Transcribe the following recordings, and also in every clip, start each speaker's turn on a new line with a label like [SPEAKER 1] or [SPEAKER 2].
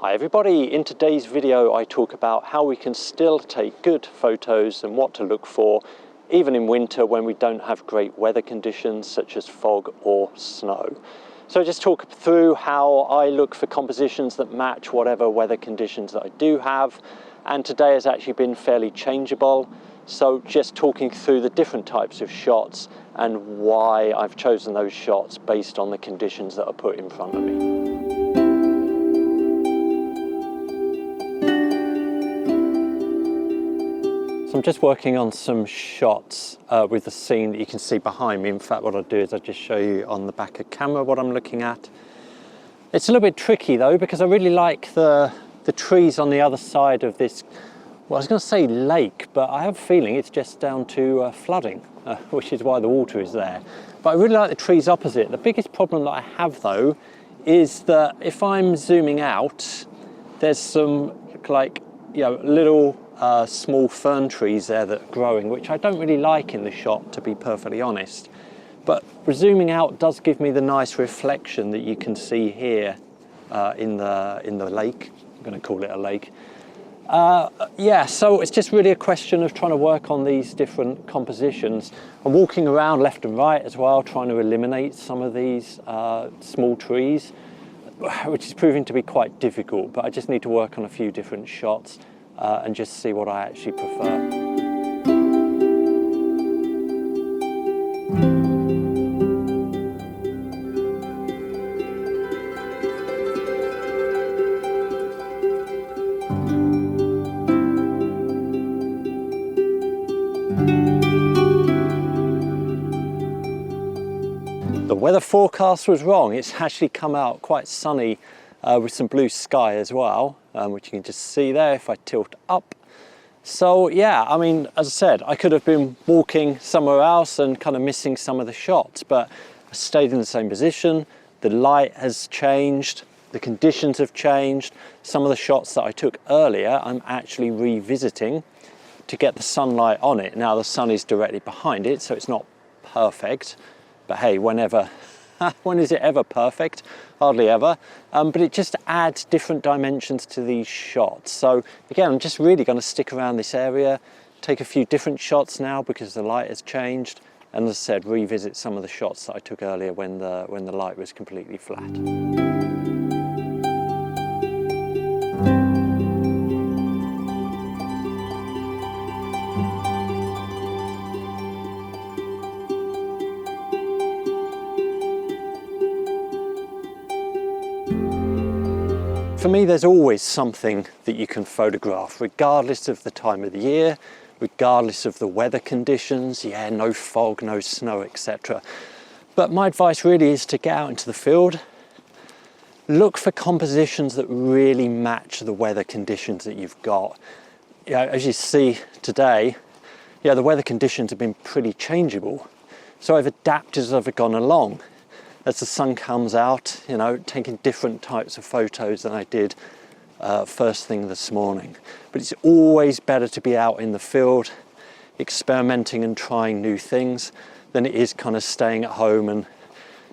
[SPEAKER 1] Hi everybody, in today's video I talk about how we can still take good photos and what to look for even in winter when we don't have great weather conditions such as fog or snow. So I just talk through how I look for compositions that match whatever weather conditions that I do have, and today has actually been fairly changeable, so just talking through the different types of shots and why I've chosen those shots based on the conditions that are put in front of me. I'm just working on some shots with the scene that you can see behind me. In fact, what I'll do is I'll just show you on the back of camera what I'm looking at. It's a little bit tricky though, because I really like the trees on the other side of this, well, I was going to say lake, but I have a feeling it's just down to flooding, which is why the water is there. But I really like the trees opposite. The biggest problem that I have though is that if I'm zooming out, there's some little small fern trees there that are growing, which I don't really like in the shot, to be perfectly honest. But zooming out does give me the nice reflection that you can see here in the lake. I'm going to call it a lake. Yeah, so it's just really a question of trying to work on these different compositions. I'm walking around left and right as well, trying to eliminate some of these small trees, which is proving to be quite difficult, but I just need to work on a few different shots and just see what I actually prefer. The weather forecast was wrong. It's actually come out quite sunny with some blue sky as well, which you can just see there if I tilt up. So yeah, I mean, as I said, I could have been walking somewhere else and kind of missing some of the shots, but I stayed in the same position. The light has changed, the conditions have changed. Some of the shots that I took earlier, I'm actually revisiting to get the sunlight on it. Now the sun is directly behind it, so it's not perfect, but hey, whenever, when is it ever perfect? Hardly ever. But it just adds different dimensions to these shots. So again, I'm just really going to stick around this area, take a few different shots now because the light has changed, and as I said, revisit some of the shots that I took earlier when the light was completely flat. For me, there's always something that you can photograph, regardless of the time of the year, regardless of the weather conditions. Yeah, no fog, no snow, etc. But my advice really is to get out into the field, look for compositions that really match the weather conditions that you've got. You know, as you see today, yeah, the weather conditions have been pretty changeable. So I've adapted as I've gone along. As the sun comes out, you know, taking different types of photos than I did first thing this morning. But it's always better to be out in the field, experimenting and trying new things, than it is kind of staying at home and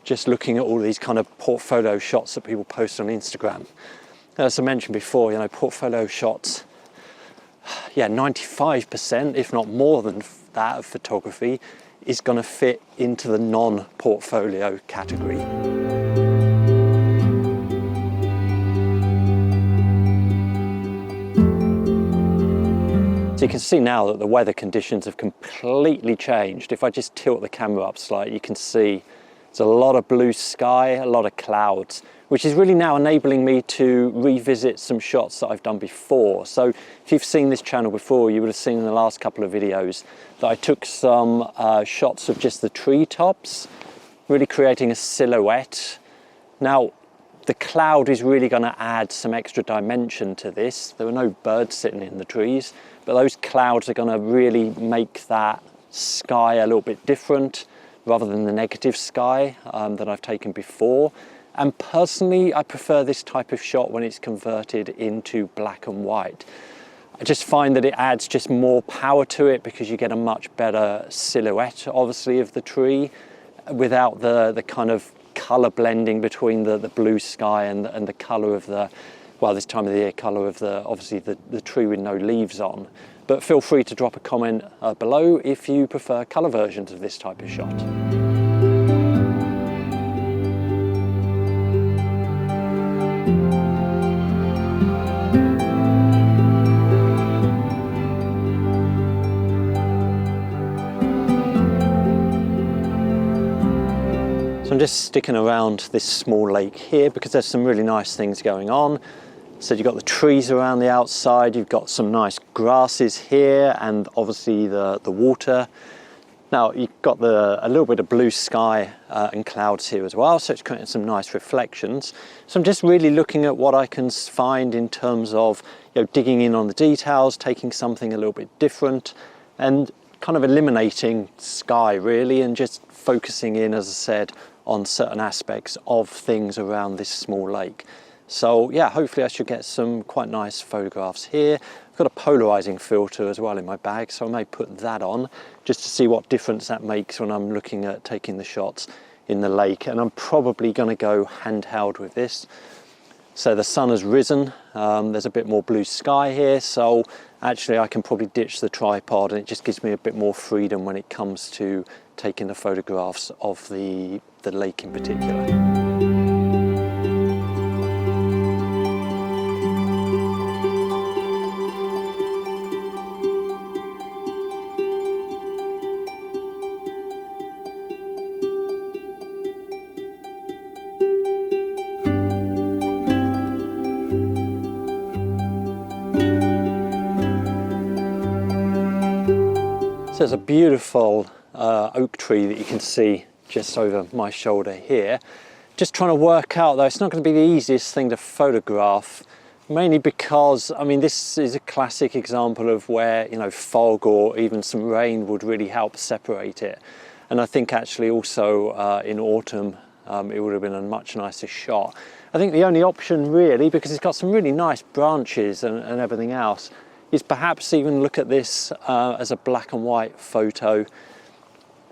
[SPEAKER 1] just looking at all these kind of portfolio shots that people post on Instagram. As I mentioned before, you know, portfolio shots, yeah, 95%, if not more than that, of photography is going to fit into the non-portfolio category. So you can see now that the weather conditions have completely changed. If I just tilt the camera up slightly, you can see there's a lot of blue sky, a lot of clouds, which is really now enabling me to revisit some shots that I've done before. So if you've seen this channel before, you would have seen in the last couple of videos that I took some shots of just the treetops, really creating a silhouette. Now, the cloud is really going to add some extra dimension to this. There were no birds sitting in the trees, but those clouds are going to really make that sky a little bit different, rather than the negative sky that I've taken before. And personally, I prefer this type of shot when it's converted into black and white. I just find that it adds just more power to it because you get a much better silhouette, obviously, of the tree without the kind of color blending between the blue sky and the color of the well, this time of the year colour of obviously the tree with no leaves on. But feel free to drop a comment below if you prefer colour versions of this type of shot. So I'm just sticking around this small lake here because there's some really nice things going on. So you've got the trees around the outside, you've got some nice grasses here, and obviously the water. Now you've got a little bit of blue sky and clouds here as well, so it's creating some nice reflections. So I'm just really looking at what I can find in terms of, you know, digging in on the details, taking something a little bit different, and kind of eliminating sky really, and just focusing in, as I said, on certain aspects of things around this small lake. So yeah, hopefully I should get some quite nice photographs here. I've got a polarizing filter as well in my bag, so I may put that on just to see what difference that makes when I'm looking at taking the shots in the lake. And I'm probably going to go handheld with this. So the sun has risen, there's a bit more blue sky here, so actually I can probably ditch the tripod, and it just gives me a bit more freedom when it comes to taking the photographs of the lake in particular. So there's a beautiful oak tree that you can see just over my shoulder here. Just trying to work out though, it's not going to be the easiest thing to photograph, mainly because, I mean, this is a classic example of where, you know, fog or even some rain would really help separate it. And I think actually also in autumn it would have been a much nicer shot. I think the only option really, because it's got some really nice branches and everything else, is perhaps even look at this as a black and white photo.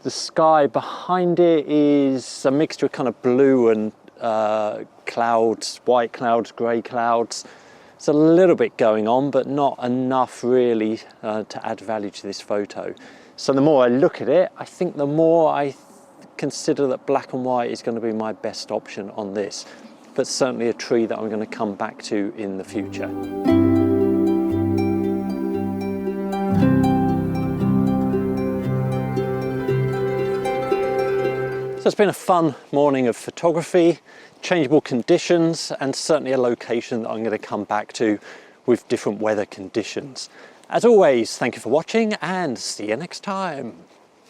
[SPEAKER 1] The sky behind it is a mixture of kind of blue and clouds, white clouds, grey clouds. There's a little bit going on, but not enough really to add value to this photo. So the more I look at it, I think the more I consider that black and white is going to be my best option on this. But certainly a tree that I'm going to come back to in the future. So it's been a fun morning of photography, changeable conditions, and certainly a location that I'm going to come back to with different weather conditions. As always, thank you for watching and see you next time.